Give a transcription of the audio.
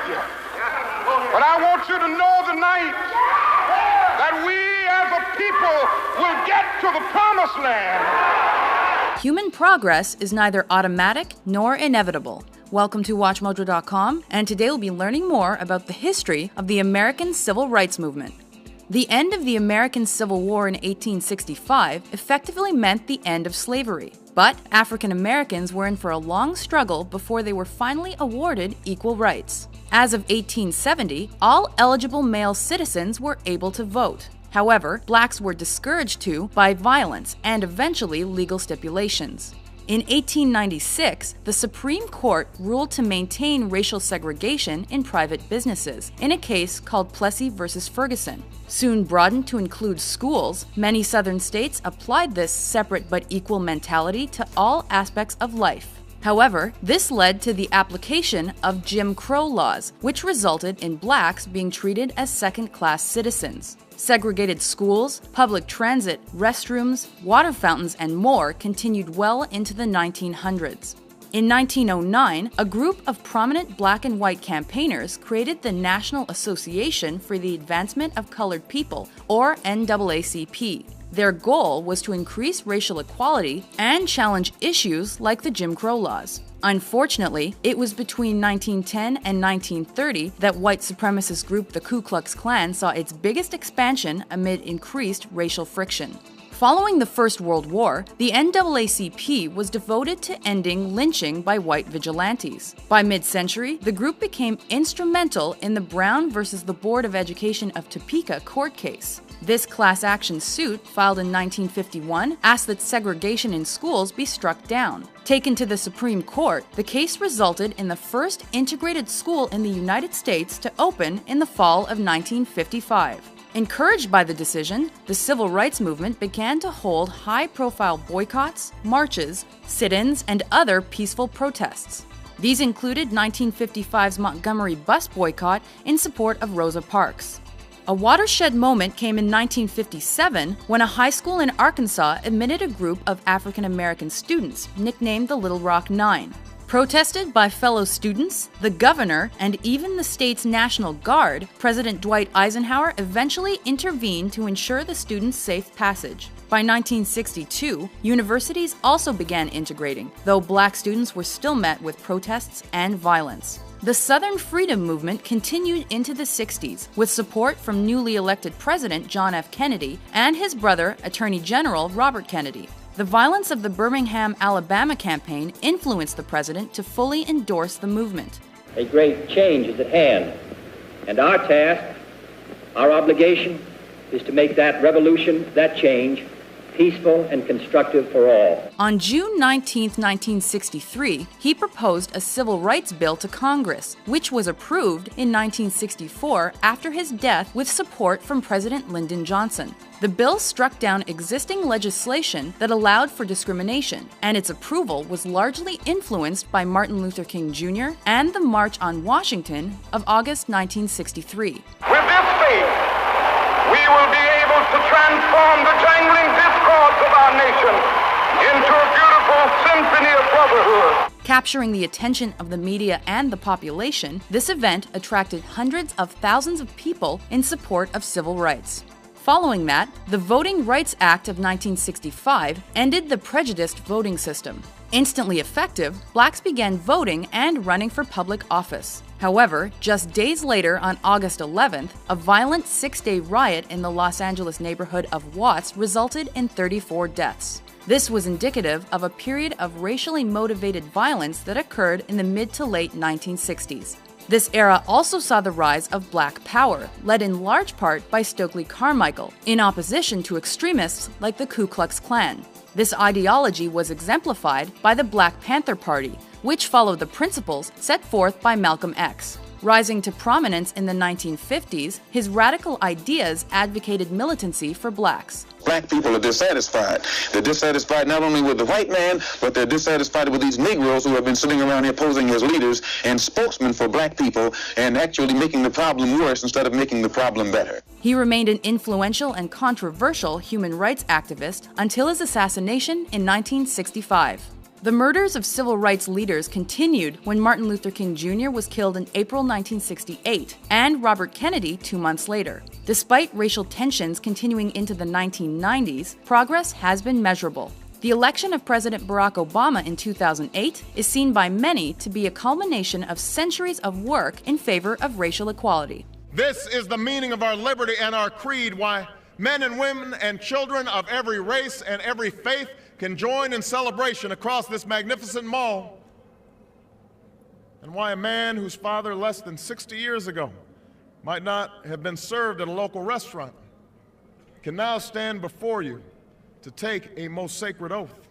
you. But I want you to know tonight that we as a people will get to the promised land. Human progress is neither automatic nor inevitable. Welcome to WatchMojo.com, and today we'll be learning more about the history of the American Civil Rights Movement. The end of the American Civil War in 1865 effectively meant the end of slavery, but African Americans were in for a long struggle before they were finally awarded equal rights. As of 1870, all eligible male citizens were able to vote. However, blacks were discouraged by violence and eventually legal stipulations. In 1896, the Supreme Court ruled to maintain racial segregation in private businesses in a case called Plessy v. Ferguson. Soon broadened to include schools, many southern states applied this separate but equal mentality to all aspects of life. However, this led to the application of Jim Crow laws, which resulted in blacks being treated as second-class citizens. Segregated schools, public transit, restrooms, water fountains, and more continued well into the 1900s. In 1909, a group of prominent black and white campaigners created the National Association for the Advancement of Colored People, or NAACP. Their goal was to increase racial equality and challenge issues like the Jim Crow laws. Unfortunately, it was between 1910 and 1930 that white supremacist group the Ku Klux Klan saw its biggest expansion amid increased racial friction. Following the First World War, the NAACP was devoted to ending lynching by white vigilantes. By mid-century, the group became instrumental in the Brown versus the Board of Education of Topeka court case. This class action suit, filed in 1951, asked that segregation in schools be struck down. Taken to the Supreme Court, the case resulted in the first integrated school in the United States to open in the fall of 1955. Encouraged by the decision, the civil rights movement began to hold high-profile boycotts, marches, sit-ins, and other peaceful protests. These included 1955's Montgomery bus boycott in support of Rosa Parks. A watershed moment came in 1957 when a high school in Arkansas admitted a group of African American students, nicknamed the Little Rock Nine. Protested by fellow students, the governor, and even the state's National Guard, President Dwight Eisenhower eventually intervened to ensure the students' safe passage. By 1962, universities also began integrating, though black students were still met with protests and violence. The Southern Freedom Movement continued into the 60s, with support from newly elected President John F. Kennedy and his brother, Attorney General Robert Kennedy. The violence of the Birmingham, Alabama campaign influenced the president to fully endorse the movement. A great change is at hand, and our task, our obligation, is to make that revolution, that change, peaceful and constructive for all. On June 19, 1963, he proposed a civil rights bill to Congress, which was approved in 1964 after his death with support from President Lyndon Johnson. The bill struck down existing legislation that allowed for discrimination, and its approval was largely influenced by Martin Luther King Jr. and the March on Washington of August 1963. With this faith, we will be able to transform the jangling discords of our nation into a beautiful symphony of brotherhood. Capturing the attention of the media and the population, this event attracted hundreds of thousands of people in support of civil rights. Following that, the Voting Rights Act of 1965 ended the prejudiced voting system. Instantly effective, blacks began voting and running for public office. However, just days later, on August 11th, a violent six-day riot in the Los Angeles neighborhood of Watts resulted in 34 deaths. This was indicative of a period of racially motivated violence that occurred in the mid to late 1960s. This era also saw the rise of Black Power, led in large part by Stokely Carmichael, in opposition to extremists like the Ku Klux Klan. This ideology was exemplified by the Black Panther Party, which followed the principles set forth by Malcolm X. Rising to prominence in the 1950s, his radical ideas advocated militancy for blacks. Black people are dissatisfied. They're dissatisfied not only with the white man, but they're dissatisfied with these Negroes who have been sitting around here posing as leaders and spokesmen for black people and actually making the problem worse instead of making the problem better. He remained an influential and controversial human rights activist until his assassination in 1965. The murders of civil rights leaders continued when Martin Luther King Jr. was killed in April 1968 and Robert Kennedy 2 months later. Despite racial tensions continuing into the 1990s, progress has been measurable. The election of President Barack Obama in 2008 is seen by many to be a culmination of centuries of work in favor of racial equality. This is the meaning of our liberty and our creed, why men and women and children of every race and every faith can join in celebration across this magnificent mall, and why a man whose father less than 60 years ago might not have been served at a local restaurant can now stand before you to take a most sacred oath.